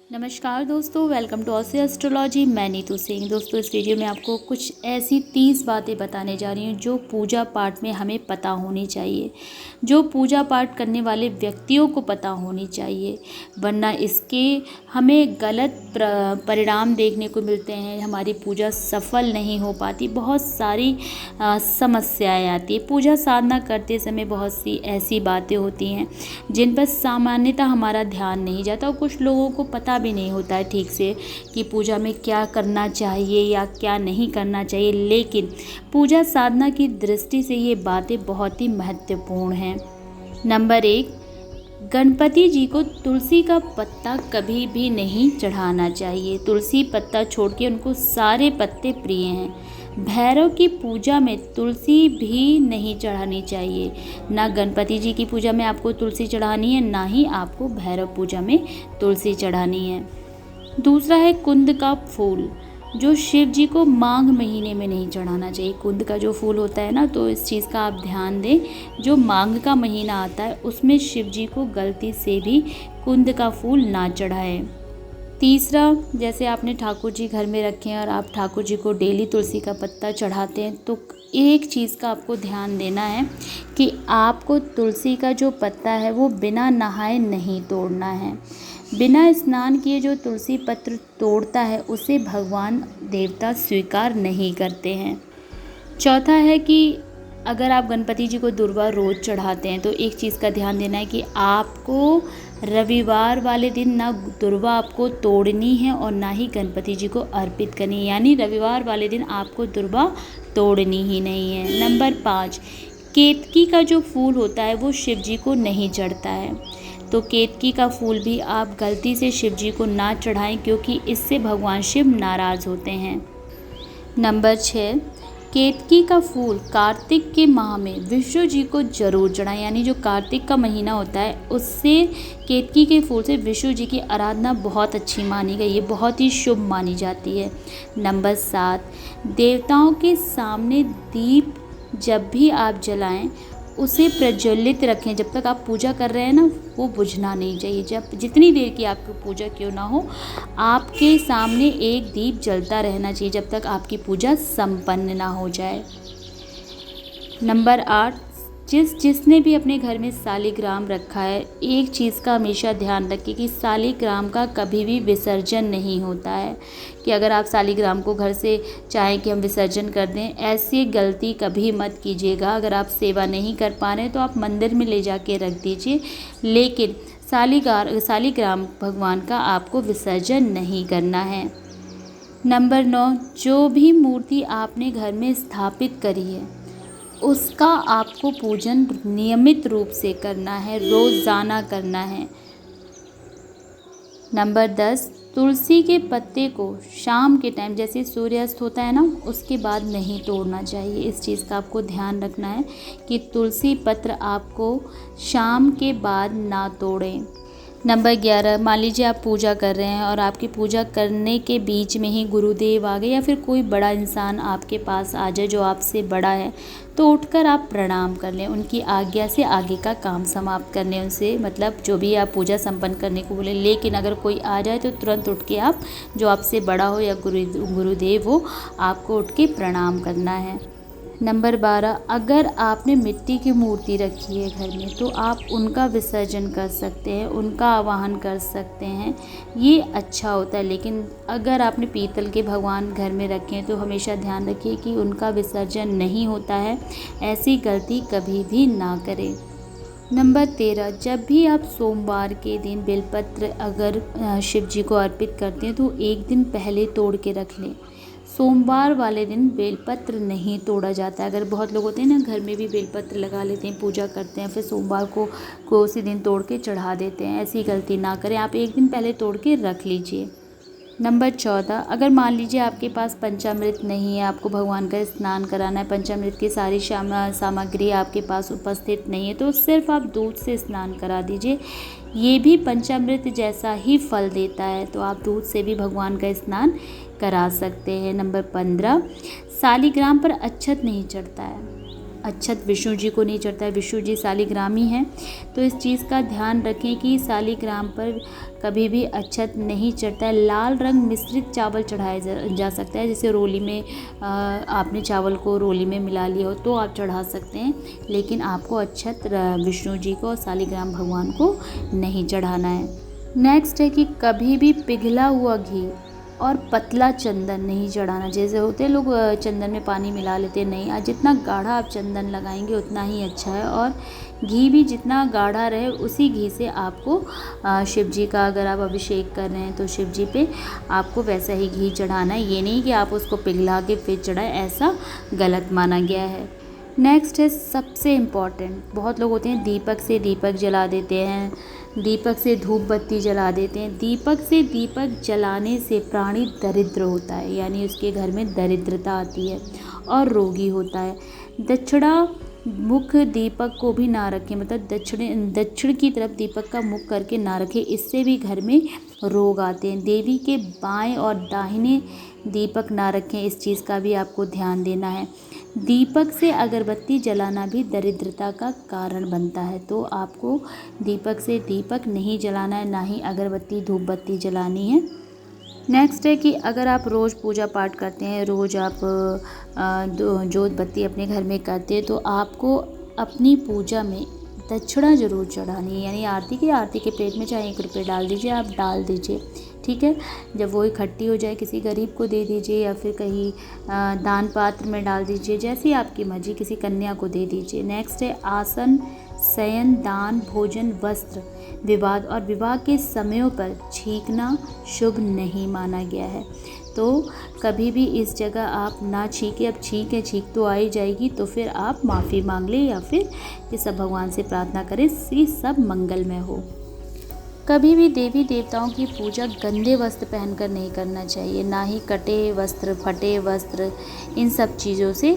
नमस्कार दोस्तों, welcome to Aussie astrology. मैं नीतू सिंह। दोस्तों, इस वीडियो में आपको कुछ ऐसी 30 बातें बताने जा रही हूँ जो पूजा पाठ में हमें पता होनी चाहिए, जो पूजा पाठ करने वाले व्यक्तियों को पता होनी चाहिए, वरना इसके हमें गलत परिणाम देखने को मिलते हैं। हमारी पूजा सफल नहीं हो पाती, बहुत सारी समस्याएं आती है। पूजा साधना करते समय बहुत सी ऐसी बातें होती हैं जिन पर सामान्यतः हमारा ध्यान नहीं जाता, और कुछ लोगों को पता भी नहीं होता है ठीक से कि पूजा में क्या करना चाहिए या क्या नहीं करना चाहिए। लेकिन पूजा साधना की दृष्टि से ये बातें बहुत ही महत्वपूर्ण हैं। नंबर 1, गणपति जी को तुलसी का पत्ता कभी भी नहीं चढ़ाना चाहिए। तुलसी पत्ता छोड़ के उनको सारे पत्ते प्रिय हैं। भैरव की पूजा में तुलसी भी नहीं चढ़ानी चाहिए। ना गणपति जी की पूजा में आपको तुलसी चढ़ानी है, ना ही आपको भैरव पूजा में तुलसी चढ़ानी है। दूसरा है कुंद का फूल, जो शिव जी को माघ महीने में नहीं चढ़ाना चाहिए। कुंद का जो फूल होता है ना, तो इस चीज़ का आप ध्यान दें। जो माघ का महीना आता है उसमें शिव जी को गलती से भी कुंद का फूल ना चढ़ाएं। तीसरा, जैसे आपने ठाकुर जी घर में रखे हैं और आप ठाकुर जी को डेली तुलसी का पत्ता चढ़ाते हैं, तो एक चीज़ का आपको ध्यान देना है कि आपको तुलसी का जो पत्ता है वो बिना नहाए नहीं तोड़ना है। बिना स्नान किए जो तुलसी पत्र तोड़ता है उसे भगवान देवता स्वीकार नहीं करते हैं। चौथा है कि अगर आप गणपति जी को दुर्वा रोज़ चढ़ाते हैं तो एक चीज़ का ध्यान देना है कि आपको रविवार वाले दिन ना दुर्वा आपको तोड़नी है और ना ही गणपति जी को अर्पित करनी है। यानी रविवार वाले दिन आपको दुर्वा तोड़नी ही नहीं है। नंबर 5, केतकी का जो फूल होता है वो शिव जी को नहीं चढ़ता है, तो केतकी का फूल भी आप गलती से शिव जी को ना चढ़ाएं, क्योंकि इससे भगवान शिव नाराज़ होते हैं। नंबर 6, केतकी का फूल कार्तिक के माह में विष्णु जी को जरूर चढ़ाएं। यानी जो कार्तिक का महीना होता है उससे केतकी के फूल से विष्णु जी की आराधना बहुत अच्छी मानी गई है, बहुत ही शुभ मानी जाती है। नंबर 7, देवताओं के सामने दीप जब भी आप जलाएं उसे प्रज्वलित रखें। जब तक आप पूजा कर रहे हैं ना, वो बुझना नहीं चाहिए। जब जितनी देर की आपकी पूजा क्यों ना हो, आपके सामने एक दीप जलता रहना चाहिए जब तक आपकी पूजा संपन्न ना हो जाए। नंबर 8, जिसने भी अपने घर में शालिग्राम रखा है, एक चीज़ का हमेशा ध्यान रखिए कि शालिग्राम का कभी भी विसर्जन नहीं होता है। कि अगर आप शालिग्राम को घर से चाहें कि हम विसर्जन कर दें, ऐसी गलती कभी मत कीजिएगा। अगर आप सेवा नहीं कर पा रहे हैं तो आप मंदिर में ले जाके रख दीजिए, लेकिन शालिग्राम भगवान का आपको विसर्जन नहीं करना है। नंबर 9, जो भी मूर्ति आपने घर में स्थापित करी है उसका आपको पूजन नियमित रूप से करना है, रोज़ाना करना है। नंबर 10, तुलसी के पत्ते को शाम के टाइम, जैसे सूर्यास्त होता है ना, उसके बाद नहीं तोड़ना चाहिए। इस चीज़ का आपको ध्यान रखना है कि तुलसी पत्र आपको शाम के बाद ना तोड़ें। नंबर 11, मान लीजिए आप पूजा कर रहे हैं और आपकी पूजा करने के बीच में ही गुरुदेव आ गए या फिर कोई बड़ा इंसान आपके पास आ जाए जो आपसे बड़ा है, तो उठकर आप प्रणाम कर लें। उनकी आज्ञा से आगे का काम समाप्त कर लें। उनसे मतलब जो भी आप पूजा संपन्न करने को बोले। लेकिन अगर कोई आ जाए तो तुरंत उठ के आप, जो आपसे बड़ा हो या गुरुदेव हो, आपको उठ के प्रणाम करना है। नंबर 12, अगर आपने मिट्टी की मूर्ति रखी है घर में तो आप उनका विसर्जन कर सकते हैं, उनका आवाहन कर सकते हैं, ये अच्छा होता है। लेकिन अगर आपने पीतल के भगवान घर में रखे हैं तो हमेशा ध्यान रखिए कि उनका विसर्जन नहीं होता है। ऐसी गलती कभी भी ना करें। नंबर 13, जब भी आप सोमवार के दिन बेलपत्र अगर शिव जी को अर्पित करते हैं तो एक दिन पहले तोड़ के रख लें। सोमवार वाले दिन बेलपत्र नहीं तोड़ा जाता है। अगर बहुत लोग होते हैं ना, घर में भी बेलपत्र लगा लेते हैं, पूजा करते हैं, फिर सोमवार को उसी दिन तोड़ के चढ़ा देते हैं। ऐसी गलती ना करें, आप एक दिन पहले तोड़ के रख लीजिए। नंबर 14, अगर मान लीजिए आपके पास पंचामृत नहीं है, आपको भगवान का स्नान कराना है, पंचामृत की सारी सामग्री आपके पास उपस्थित नहीं है, तो सिर्फ आप दूध से स्नान करा दीजिए। ये भी पंचामृत जैसा ही फल देता है, तो आप दूध से भी भगवान का स्नान करा सकते हैं। नंबर 15, शालिग्राम पर अक्षत नहीं चढ़ता है। अक्षत विष्णु जी को नहीं चढ़ता है, विष्णु जी शालिग्रामी हैं। तो इस चीज़ का ध्यान रखें कि शालिग्राम पर कभी भी अक्षत नहीं चढ़ता है। लाल रंग मिश्रित चावल चढ़ाया जा सकता है, जैसे रोली में आपने चावल को रोली में मिला लिया हो तो आप चढ़ा सकते हैं, लेकिन आपको अक्षत विष्णु जी को और शालिग्राम भगवान को नहीं चढ़ाना है। नेक्स्ट है कि कभी भी पिघला हुआ घी और पतला चंदन नहीं चढ़ाना। जैसे होते हैं लोग चंदन में पानी मिला लेते हैं, नहीं, जितना गाढ़ा आप चंदन लगाएंगे उतना ही अच्छा है। और घी भी जितना गाढ़ा रहे उसी घी से आपको शिव जी का अगर आप अभिषेक कर रहे हैं तो शिव जी पे आपको वैसा ही घी चढ़ाना है। ये नहीं कि आप उसको पिघला के फिर चढ़ाएं, ऐसा गलत माना गया है। नेक्स्ट है सबसे इम्पॉर्टेंट, बहुत लोग होते हैं दीपक से दीपक जला देते हैं, दीपक से धूप बत्ती जला देते हैं। दीपक से दीपक जलाने से प्राणी दरिद्र होता है, यानी उसके घर में दरिद्रता आती है और रोगी होता है। दक्षिणा मुख दीपक को भी ना रखें, मतलब दक्षिण की तरफ दीपक का मुख करके ना रखें, इससे भी घर में रोग आते हैं। देवी के बाएं और दाहिने दीपक ना रखें, इस चीज़ का भी आपको ध्यान देना है। दीपक से अगरबत्ती जलाना भी दरिद्रता का कारण बनता है, तो आपको दीपक से दीपक नहीं जलाना है, ना ही अगरबत्ती धूप बत्ती जलानी है। नेक्स्ट है कि अगर आप रोज़ पूजा पाठ करते हैं, रोज़ आप जोत बत्ती अपने घर में करते हैं, तो आपको अपनी पूजा में दक्षिणा जरूर चढ़ानी है, यानी आरती के प्लेट में चाहे 1 रुपये डाल दीजिए, आप डाल दीजिए, ठीक है। जब वो इकट्ठी हो जाए किसी गरीब को दे दीजिए या फिर कहीं दान पात्र में डाल दीजिए, जैसी आपकी मर्जी, किसी कन्या को दे दीजिए। नेक्स्ट है आसन, शयन, दान, भोजन, वस्त्र, विवाद और विवाह के समयों पर छींकना शुभ नहीं माना गया है, तो कभी भी इस जगह आप ना छींकें। अब छींक तो आ ही जाएगी, तो फिर आप माफ़ी मांग लें या फिर ये सब भगवान से प्रार्थना करें कि सब मंगलमय हो। कभी भी देवी देवताओं की पूजा गंदे वस्त्र पहनकर नहीं करना चाहिए, ना ही कटे वस्त्र, फटे वस्त्र, इन सब चीज़ों से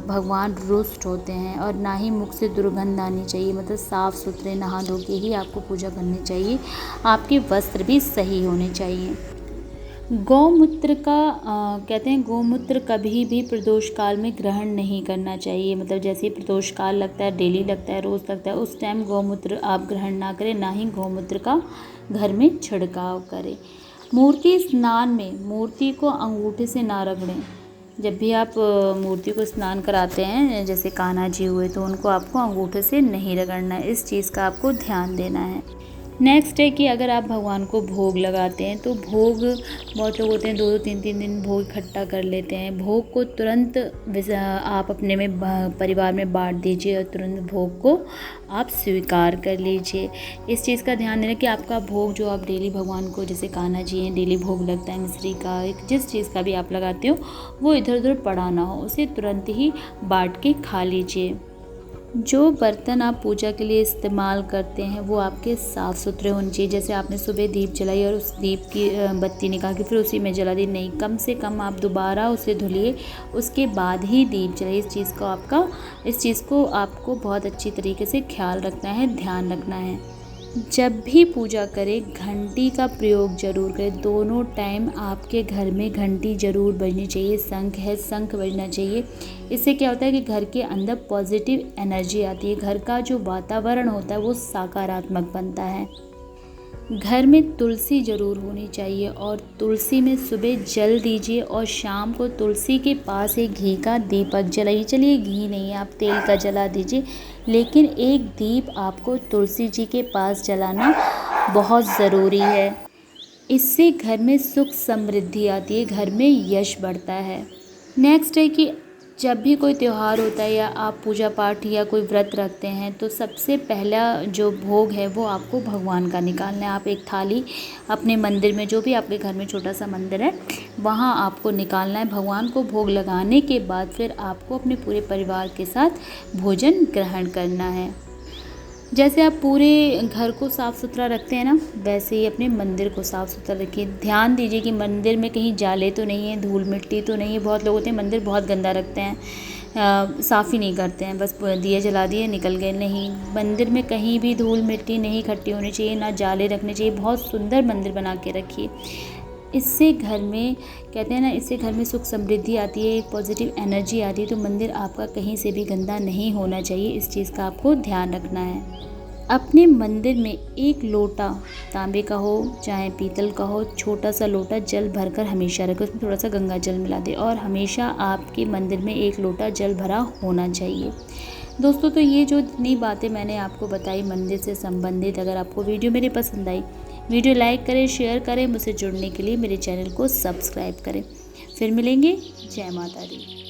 भगवान रुष्ट होते हैं। और ना ही मुख से दुर्गंध आनी चाहिए, मतलब साफ़ सुथरे नहा धो के ही आपको पूजा करनी चाहिए। आपके वस्त्र भी सही होने चाहिए। गौमूत्र का कहते हैं गौमूत्र कभी भी प्रदोष काल में ग्रहण नहीं करना चाहिए, मतलब जैसे ही प्रदोष काल लगता है, डेली लगता है, रोज़ लगता है, उस टाइम गौमूत्र आप ग्रहण ना करें, ना ही गौमूत्र का घर में छिड़काव करें। मूर्ति स्नान में मूर्ति को अंगूठे से ना रगड़ें। जब भी आप मूर्ति को स्नान कराते हैं, जैसे कान्हा जी हुए, तो उनको आपको अंगूठे से नहीं रगड़ना है, इस चीज़ का आपको ध्यान देना है। नेक्स्ट है कि अगर आप भगवान को भोग लगाते हैं, तो भोग बहुत लोग होते हैं 2-2 3-3 दिन भोग इकट्ठा कर लेते हैं। भोग को तुरंत आप अपने में परिवार में बांट दीजिए और तुरंत भोग को आप स्वीकार कर लीजिए। इस चीज़ का ध्यान देना कि आपका भोग जो आप डेली भगवान को, जैसे कान्हा जी हैं, डेली भोग लगता है मिश्री का, जिस चीज़ का भी आप लगाते हो, वो इधर उधर पड़ा ना हो, उसे तुरंत ही बांट के खा लीजिए। जो बर्तन आप पूजा के लिए इस्तेमाल करते हैं वो आपके साफ़ सुथरे होने चाहिए। जैसे आपने सुबह दीप जलाई और उस दीप की बत्ती निकाल के फिर उसी में जला दी, नहीं, कम से कम आप दोबारा उसे धुलिए, उसके बाद ही दीप जलाइए। इस चीज़ को आपको बहुत अच्छी तरीके से ख्याल रखना है, ध्यान रखना है। जब भी पूजा करें घंटी का प्रयोग जरूर करें, दोनों टाइम आपके घर में घंटी जरूर बजनी चाहिए। शंख बजना चाहिए। इससे क्या होता है कि घर के अंदर पॉजिटिव एनर्जी आती है, घर का जो वातावरण होता है वो सकारात्मक बनता है। घर में तुलसी जरूर होनी चाहिए और तुलसी में सुबह जल दीजिए और शाम को तुलसी के पास एक घी का दीपक जलाइए। चलिए घी नहीं, आप तेल का जला दीजिए, लेकिन एक दीप आपको तुलसी जी के पास जलाना बहुत ज़रूरी है। इससे घर में सुख समृद्धि आती है, घर में यश बढ़ता है। नेक्स्ट है कि जब भी कोई त्यौहार होता है या आप पूजा पाठ या कोई व्रत रखते हैं, तो सबसे पहला जो भोग है वो आपको भगवान का निकालना है। आप एक थाली अपने मंदिर में, जो भी आपके घर में छोटा सा मंदिर है, वहाँ आपको निकालना है। भगवान को भोग लगाने के बाद फिर आपको अपने पूरे परिवार के साथ भोजन ग्रहण करना है। जैसे आप पूरे घर को साफ़ सुथरा रखते हैं ना, वैसे ही अपने मंदिर को साफ़ सुथरा रखिए। ध्यान दीजिए कि मंदिर में कहीं जाले तो नहीं है, धूल मिट्टी तो नहीं है। बहुत लोग होते हैं मंदिर बहुत गंदा रखते हैं, साफ़ ही नहीं करते हैं, बस दिए जला दिए निकल गए। नहीं, मंदिर में कहीं भी धूल मिट्टी नहीं इकट्ठी होनी चाहिए, ना जाले रखने चाहिए। बहुत सुंदर मंदिर बना के रखिए। इससे घर में कहते हैं ना, इससे घर में सुख समृद्धि आती है, एक पॉजिटिव एनर्जी आती है। तो मंदिर आपका कहीं से भी गंदा नहीं होना चाहिए, इस चीज़ का आपको ध्यान रखना है। अपने मंदिर में एक लोटा तांबे का हो चाहे पीतल का हो, छोटा सा लोटा जल भरकर हमेशा रखें, उसमें थोड़ा सा गंगा जल मिला दें और हमेशा आपके मंदिर में एक लोटा जल भरा होना चाहिए। दोस्तों, तो ये जो इतनी बातें मैंने आपको बताई मंदिर से संबंधित, अगर आपको वीडियो मेरी पसंद आई, वीडियो लाइक करें, शेयर करें, मुझसे जुड़ने के लिए मेरे चैनल को सब्सक्राइब करें। फिर मिलेंगे। जय माता दी।